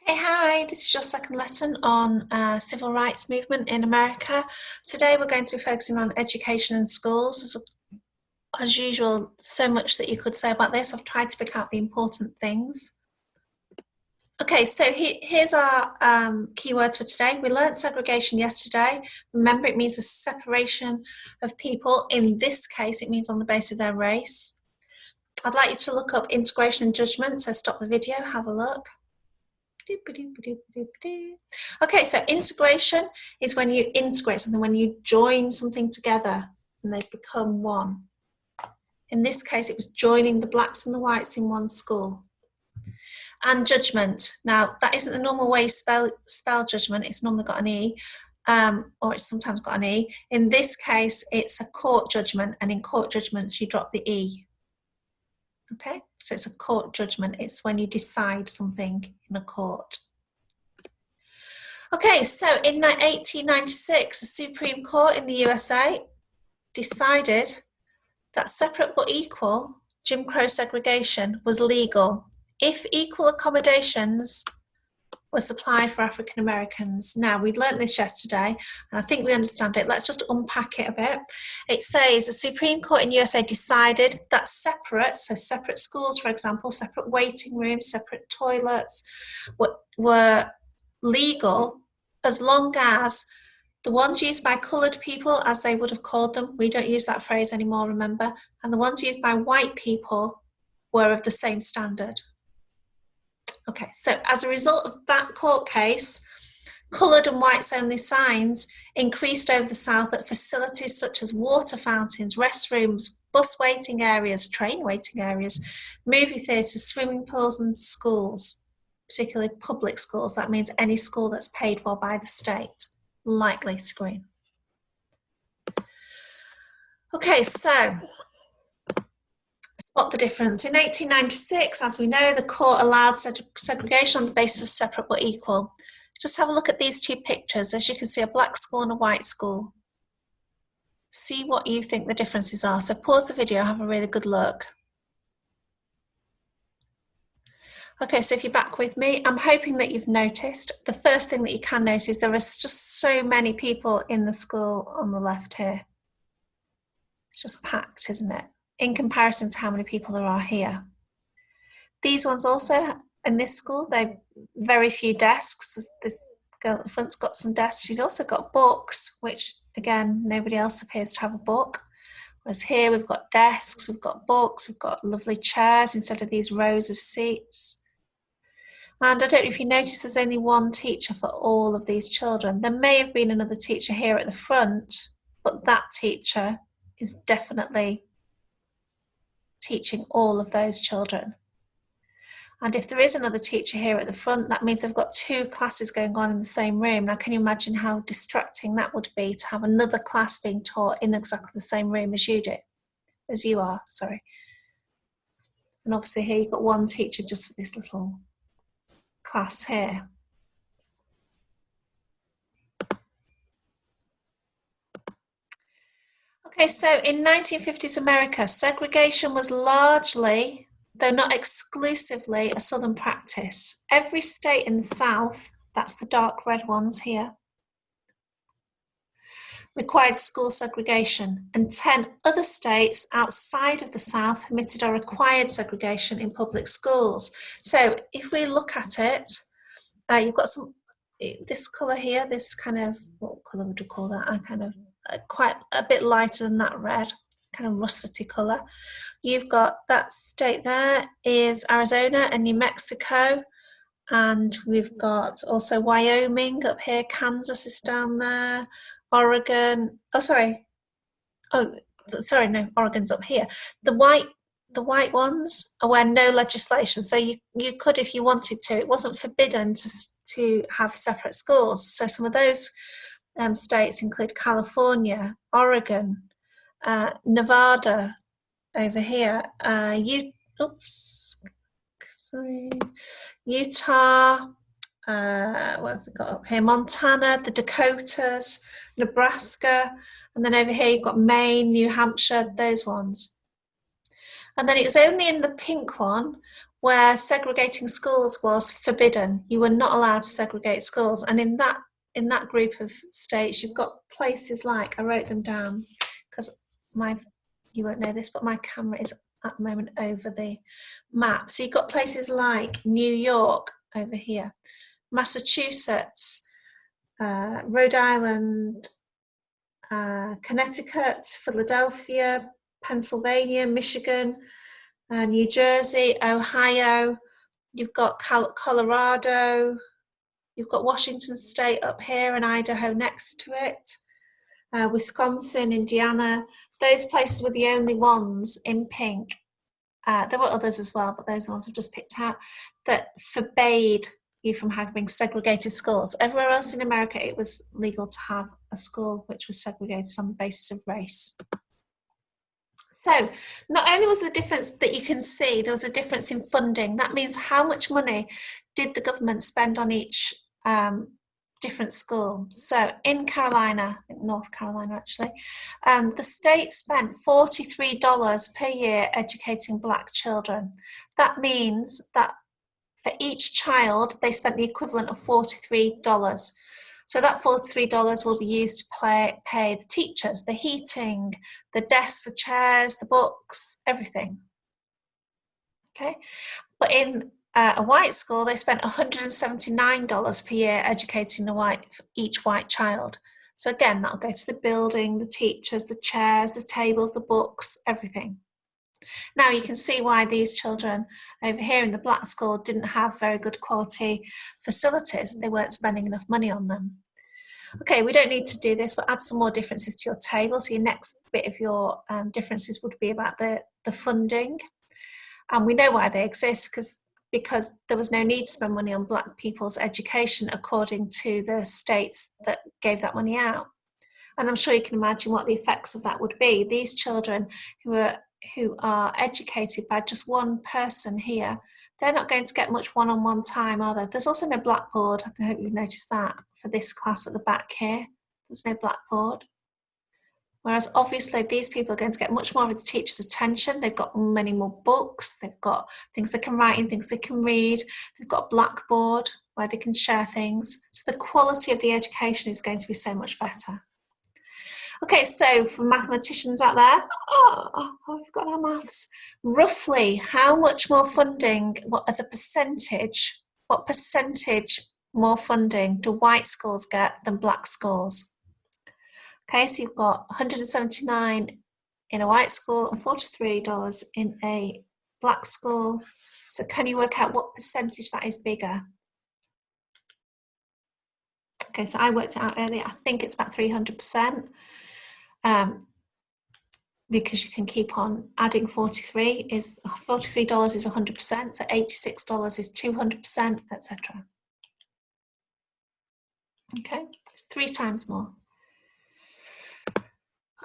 Hey, hi, this is your second lesson on civil rights movement in America. Today we're going to be focusing on education and schools. As usual, so much that you could say about this. I've tried to pick out the important things. Okay, so here's our keywords for today. We learned segregation yesterday. Remember, it means a separation of people. In this case, it means on the basis of their race. I'd like you to look up integration and judgment, so stop the video, have a look. Okay, so integration is when you integrate something, when you join something together and they become one. In this case, it was joining the blacks and the whites in one school. And judgment. Now, that isn't the normal way you spell judgment. It's normally got an E, or it's sometimes got an E. In this case, it's a court judgment, and in court judgments, you drop the E. Okay, so it's a court judgment. It's when you decide something in a court. Okay, so in 1896, the Supreme Court in the USA decided that separate but equal Jim Crow segregation was legal if equal accommodations were supplied for African Americans. Now, we learned this yesterday, and I think we understand it. Let's just unpack it a bit. It says the Supreme Court in USA decided that separate schools, for example, separate waiting rooms, separate toilets, were legal as long as the ones used by coloured people, as they would have called them, we don't use that phrase anymore, remember, and the ones used by white people were of the same standard. Okay, so as a result of that court case, coloured and whites only signs increased over the South at facilities such as water fountains, restrooms, bus waiting areas, train waiting areas, movie theatres, swimming pools and schools, particularly public schools. That means any school that's paid for by the state, like Lisa Green. Okay, so spot the difference. In 1896, as we know, the court allowed segregation on the basis of separate but equal. Just have a look at these two pictures. As you can see, a black school and a white school. See what you think the differences are. So pause the video, have a really good look. Okay, so if you're back with me, I'm hoping that you've noticed. The first thing that you can notice, there is just so many people in the school on the left here. It's just packed, isn't it? In comparison to how many people there are here. These ones also, in this school, they've very few desks. This girl at the front's got some desks. She's also got books, which, again, nobody else appears to have a book. Whereas here we've got desks, we've got books, we've got lovely chairs instead of these rows of seats. And I don't know if you notice there's only one teacher for all of these children. There may have been another teacher here at the front, but that teacher is definitely teaching all of those children. And if there is another teacher here at the front, that means they've got two classes going on in the same room. Now, can you imagine how distracting that would be to have another class being taught in exactly the same room as you are, sorry. And obviously here you've got one teacher just for this little class here. Okay, so in 1950s America, segregation was largely, though not exclusively, a Southern practice. Every state in the South, that's the dark red ones here, required school segregation, and 10 other states outside of the South permitted or required segregation in public schools. So if we look at it, you've got this colour here, this kind of, what colour would you call that? Quite a bit lighter than that red, kind of russety colour. You've got that state there is Arizona and New Mexico, and we've got also Wyoming up here, Kansas is down there, Oregon, Oregon's up here. The white ones are where no legislation, so you could, if you wanted to, it wasn't forbidden to have separate schools. So some of those states include California, Oregon, Nevada over here, Utah, what have we got up here? Montana, the Dakotas, Nebraska, and then over here you've got Maine, New Hampshire, those ones. And then it was only in the pink one where segregating schools was forbidden. You were not allowed to segregate schools. And in that group of states, you've got places like, I wrote them down because you won't know this, but my camera is at the moment over the map. So you've got places like New York over here, Massachusetts, Rhode Island, Connecticut, Philadelphia, Pennsylvania, Michigan, New Jersey, Ohio. You've got Colorado. You've got Washington State up here and Idaho next to it. Wisconsin, Indiana. Those places were the only ones in pink. There were others as well, but those are the ones I've just picked out, that forbade you from having segregated schools. Everywhere else in America, it was legal to have a school which was segregated on the basis of race. So not only was the difference that you can see, there was a difference in funding. That means how much money did the government spend on each different school. So in Carolina, I think North Carolina actually, the state spent $43 per year educating Black children. That means that for each child, they spent the equivalent of $43. So that $43 will be used to pay the teachers, the heating, the desks, the chairs, the books, everything. Okay, but in a white school, they spent $179 per year educating each white child. So again, that'll go to the building, the teachers, the chairs, the tables, the books, everything. Now you can see why these children over here in the Black school didn't have very good quality facilities. They weren't spending enough money on them. Okay, we don't need to do this, but add some more differences to your table. So your next bit of your differences would be about the funding. And we know why they exist, because there was no need to spend money on Black people's education according to the states that gave that money out. And I'm sure you can imagine what the effects of that would be. These children who are educated by just one person here, they're not going to get much one-on-one time, are there? There's also no blackboard. I hope you've noticed that for this class at the back here. There's no blackboard. Whereas obviously these people are going to get much more of the teacher's attention. They've got many more books. They've got things they can write in, things they can read. They've got a blackboard where they can share things. So the quality of the education is going to be so much better. Okay, so for mathematicians out there, I've got our maths. Roughly, how much more funding, what percentage more funding do white schools get than Black schools? Okay, so you've got $179 in a white school and $43 in a Black school. So can you work out what percentage that is bigger? Okay, so I worked it out earlier. I think it's about 300%. Because you can keep on adding $43 is 100%, so $86 is 200%, etc. Okay, it's 3 times more.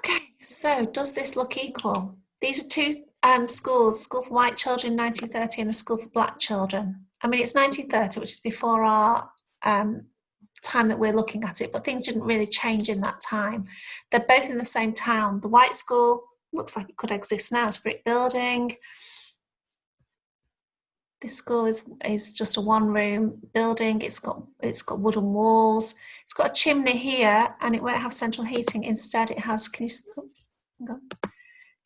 Okay, so does this look equal? These are 2 schools, school for white children in 1930 and a school for Black children. I mean, it's 1930, which is before our time that we're looking at it, but things didn't really change in that time. They're both in the same town. The white school looks like it could exist now. It's a brick building. This school is just a 1-room building. It's got wooden walls. It's got a chimney here, and it won't have central heating. Instead, it has. Can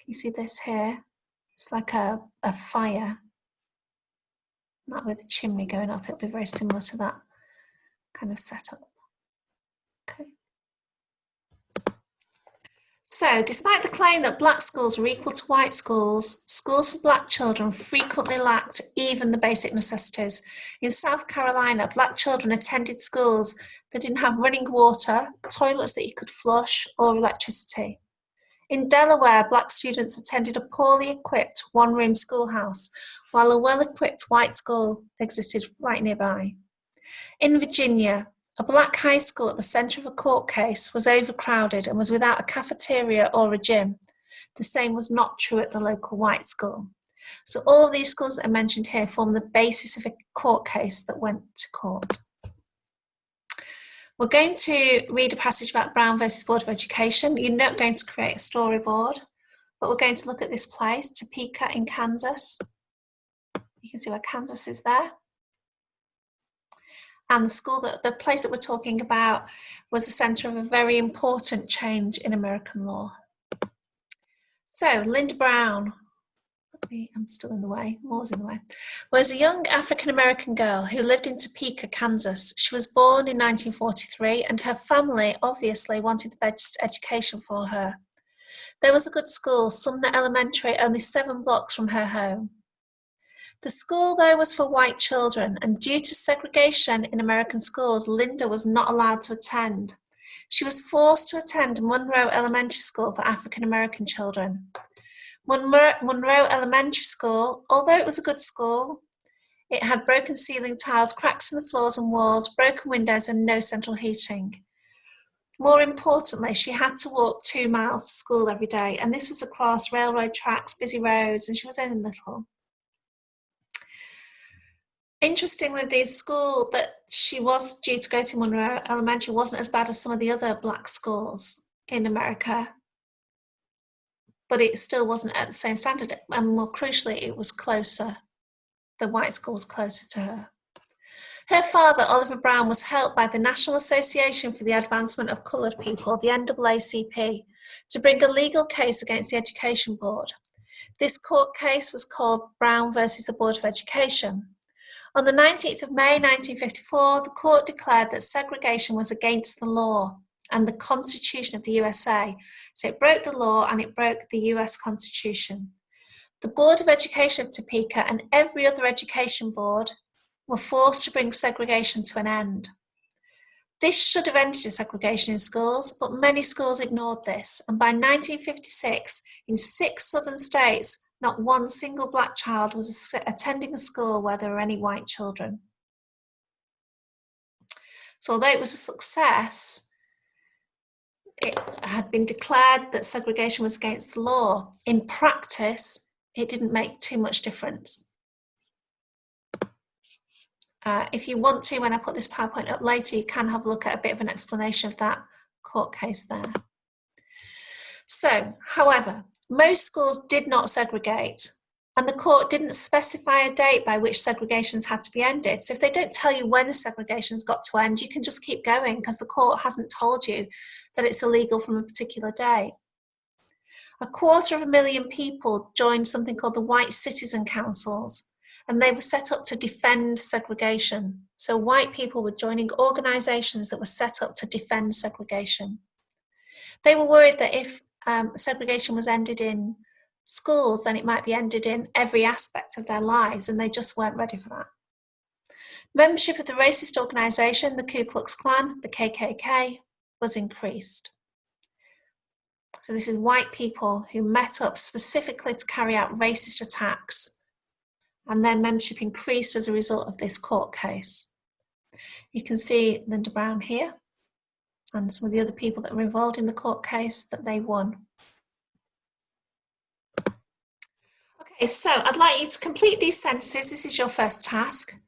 you see this here? It's like a fire. Not with the chimney going up. It'll be very similar to that kind of setup. Okay. So, despite the claim that Black schools were equal to white schools, schools for Black children frequently lacked even the basic necessities. In South Carolina, Black children attended schools that didn't have running water, toilets that you could flush, or electricity. In Delaware, Black students attended a poorly equipped 1-room schoolhouse, while a well-equipped white school existed right nearby. In Virginia, a Black high school at the centre of a court case was overcrowded and was without a cafeteria or a gym. The same was not true at the local white school. So all of these schools that are mentioned here form the basis of a court case that went to court. We're going to read a passage about Brown versus Board of Education. You're not going to create a storyboard, but we're going to look at this place, Topeka in Kansas. You can see where Kansas is there. And the place that we're talking about was the centre of a very important change in American law. So, Linda Brown, I'm still in the way, more's in the way, was a young African-American girl who lived in Topeka, Kansas. She was born in 1943 and her family obviously wanted the best education for her. There was a good school, Sumner Elementary, only 7 blocks from her home. The school, though, was for white children, and due to segregation in American schools, Linda was not allowed to attend. She was forced to attend Monroe Elementary School for African-American children. Monroe Elementary School, although it was a good school, it had broken ceiling tiles, cracks in the floors and walls, broken windows, and no central heating. More importantly, she had to walk 2 miles to school every day, and this was across railroad tracks, busy roads, and she was only little. Interestingly, the school that she was due to go to, Monroe Elementary, wasn't as bad as some of the other black schools in America, but it still wasn't at the same standard, and more crucially, it was closer. The white school was closer to her. Her father, Oliver Brown, was helped by the National Association for the Advancement of Coloured People, the NAACP, to bring a legal case against the Education Board. This court case was called Brown versus the Board of Education. On the 19th of May 1954, the court declared that segregation was against the law and the Constitution of the USA. So it broke the law and it broke the US Constitution. The Board of Education of Topeka and every other education board were forced to bring segregation to an end. This should have ended segregation in schools, but many schools ignored this. And by 1956, in 6 southern states, not one single black child was attending a school where there were any white children. So although it was a success, it had been declared that segregation was against the law. In practice, it didn't make too much difference. If you want to, when I put this PowerPoint up later, you can have a look at a bit of an explanation of that court case there. So, however, most schools did not segregate, and the court didn't specify a date by which segregations had to be ended. So if they don't tell you when the segregation's got to end, you can just keep going because the court hasn't told you that it's illegal from a particular date. 250,000 people joined something called the White Citizen Councils, and they were set up to defend segregation. So white people were joining organisations that were set up to defend segregation. They were worried that if segregation was ended in schools, then it might be ended in every aspect of their lives, and they just weren't ready for that. Membership of the racist organisation, the Ku Klux Klan, the KKK, was increased. So this is white people who met up specifically to carry out racist attacks, and their membership increased as a result of this court case. You can see Linda Brown here, and some of the other people that were involved in the court case that they won. Okay, so I'd like you to complete these sentences. This is your first task,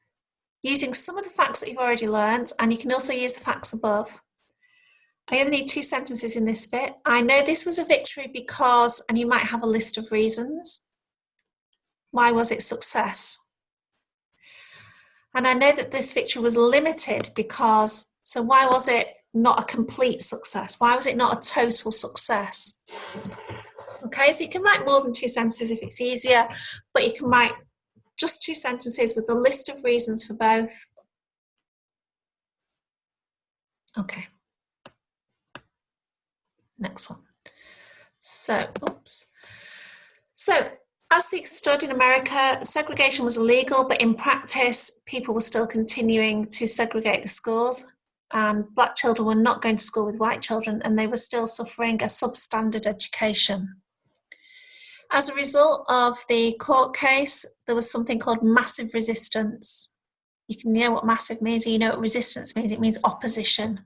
using some of the facts that you've already learned, and you can also use the facts above. I only need 2 sentences in this bit. I know this was a victory because, and you might have a list of reasons. Why was it success? And I know that this victory was limited because, so why was it not a complete success? Why was it not a total success? Okay, so you can write more than 2 sentences if it's easier, but you can write just 2 sentences with the list of reasons for both. Okay. Next one. So, as things stood in America, segregation was illegal, but in practice, people were still continuing to segregate the schools, and black children were not going to school with white children, and they were still suffering a substandard education. As a result of the court case, there was something called massive resistance. You can know what massive means, or you know what resistance means. It means opposition.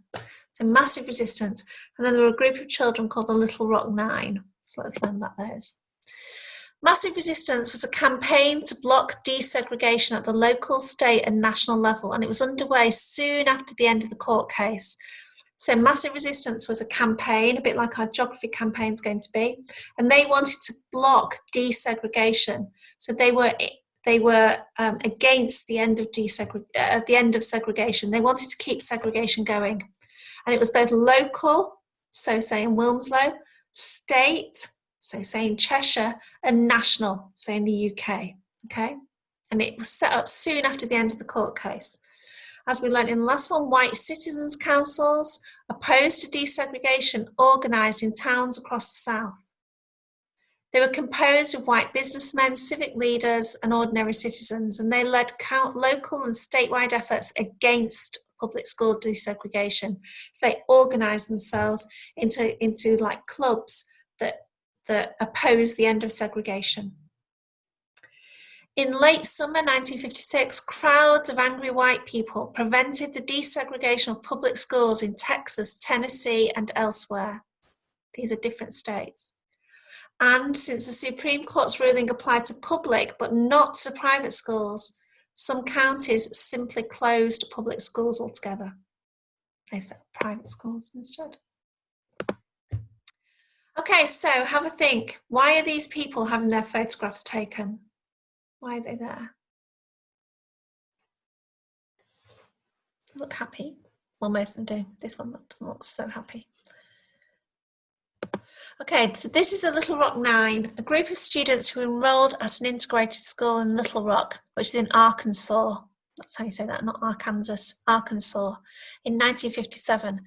So massive resistance. And then there were a group of children called the Little Rock Nine. So let's learn about those. Massive resistance was a campaign to block desegregation at the local, state and national level, and it was underway soon after the end of the court case. So massive resistance was a campaign, a bit like our geography campaign is going to be, and they wanted to block desegregation. So they were They were against the end of segregation. They wanted to keep segregation going. And it was both local, so say in Wilmslow, state, so say in Cheshire, and national, say in the UK. Okay? And it was set up soon after the end of the court case. As we learned in the last one, white citizens' councils opposed to desegregation organised in towns across the South. They were composed of white businessmen, civic leaders, and ordinary citizens, and they led local and statewide efforts against public school desegregation. So they organised themselves into like clubs that opposed the end of segregation. In late summer 1956, crowds of angry white people prevented the desegregation of public schools in Texas, Tennessee, and elsewhere. These are different states. And since the Supreme Court's ruling applied to public but not to private schools, some counties simply closed public schools altogether. They set up private schools instead. Okay, so have a think. Why are these people having their photographs taken? Why are they there? Look happy. Well, most of them do. This one doesn't look so happy. Okay, so this is the Little Rock Nine, a group of students who enrolled at an integrated school in Little Rock, which is in Arkansas. That's how you say that, not Arkansas, Arkansas, in 1957.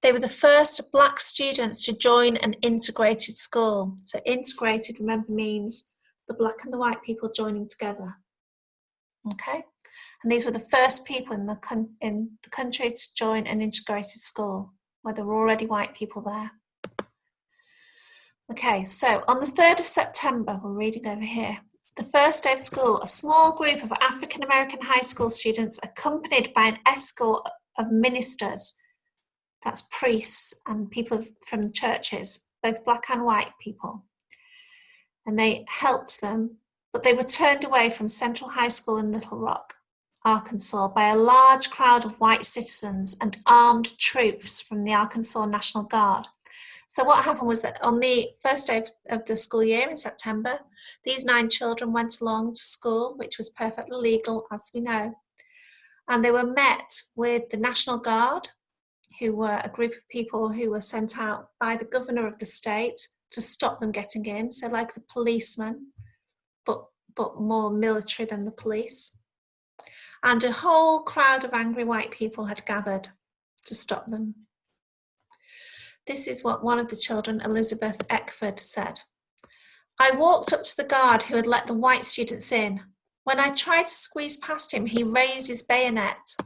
They were the first Black students to join an integrated school. So integrated, remember, means the Black and the white people joining together. Okay? And these were the first people in the country to join an integrated school, where there were already white people there. Okay, so on the 3rd of September, we're reading over here, the first day of school, a small group of African American high school students accompanied by an escort of ministers, that's priests and people from the churches, both Black and white people. And they helped them, but they were turned away from Central High School in Little Rock, Arkansas, by a large crowd of white citizens and armed troops from the Arkansas National Guard. So what happened was that on the first day of the school year in September, these 9 children went along to school, which was perfectly legal, as we know. And they were met with the National Guard, who were a group of people who were sent out by the governor of the state to stop them getting in. So like the policemen, but more military than the police. And a whole crowd of angry white people had gathered to stop them. This is what one of the children, Elizabeth Eckford, said. I walked up to the guard who had let the white students in. When I tried to squeeze past him, he raised his bayonet.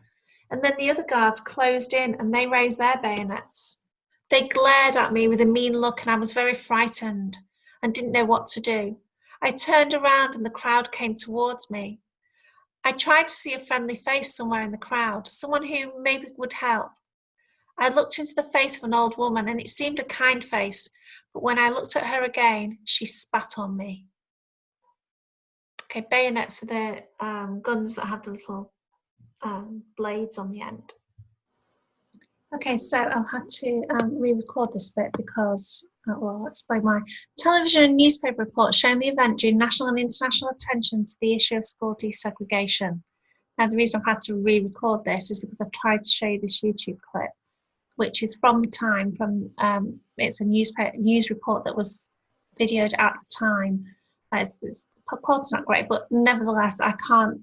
And then the other guards closed in and they raised their bayonets. They glared at me with a mean look and I was very frightened and didn't know what to do. I turned around and the crowd came towards me. I tried to see a friendly face somewhere in the crowd, someone who maybe would help. I looked into the face of an old woman and it seemed a kind face, but when I looked at her again, she spat on me. Okay, bayonets are the guns that have the little blades on the end. Okay, so I'll have to re-record this bit because, well, I'll explain why. Television and newspaper reports showing the event drew national and international attention to the issue of school desegregation. Now, the reason I've had to re-record this is because I've tried to show you this YouTube clip, which is from the time, it's a news report that was videoed at the time. The quality's not great, but nevertheless, I can't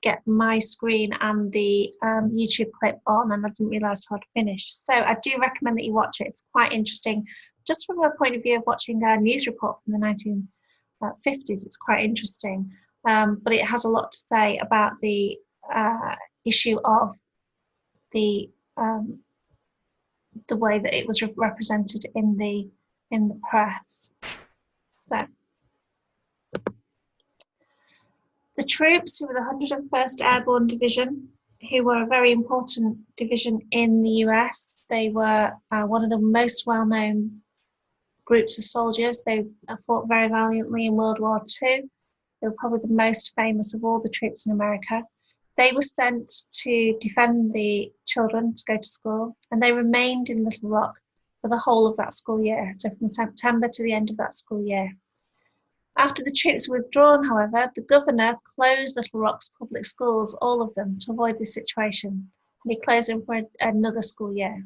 get my screen and the YouTube clip on, and I didn't realise till I'd finished. So I do recommend that you watch it. It's quite interesting, just from a point of view of watching a news report from the 1950s. It's quite interesting, but it has a lot to say about the issue of the way that it was represented in the press. So the troops, who were the 101st Airborne Division, who were a very important division in the US, they were one of the most well-known groups of soldiers. They fought very valiantly in World War II. They were probably the most famous of all the troops in America. They were sent to defend the children to go to school, and they remained in Little Rock for the whole of that school year, so from September to the end of that school year. After the troops were withdrawn, however, the governor closed Little Rock's public schools, all of them, to avoid this situation, and he closed them for another school year.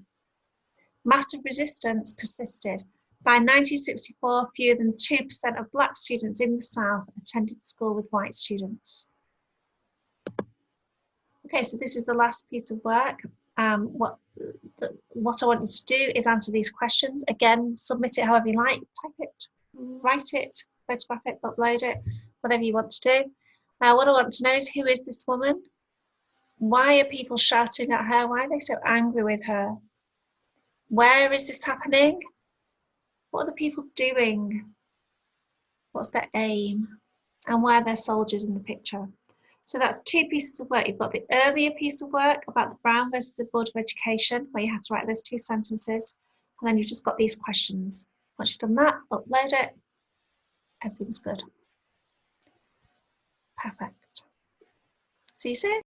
Massive resistance persisted. By 1964, fewer than 2% of black students in the South attended school with white students. Okay, so this is the last piece of work. What I want you to do is answer these questions. Again, submit it however you like. Type it, write it, photograph it, upload it, whatever you want to do. What I want to know is, who is this woman? Why are people shouting at her? Why are they so angry with her? Where is this happening? What are the people doing? What's their aim? And why are there soldiers in the picture? So that's 2 pieces of work. You've got the earlier piece of work about the Brown versus the Board of Education, where you had to write those 2 sentences. And then you've just got these questions. Once you've done that, upload it. Everything's good. Perfect. See you soon.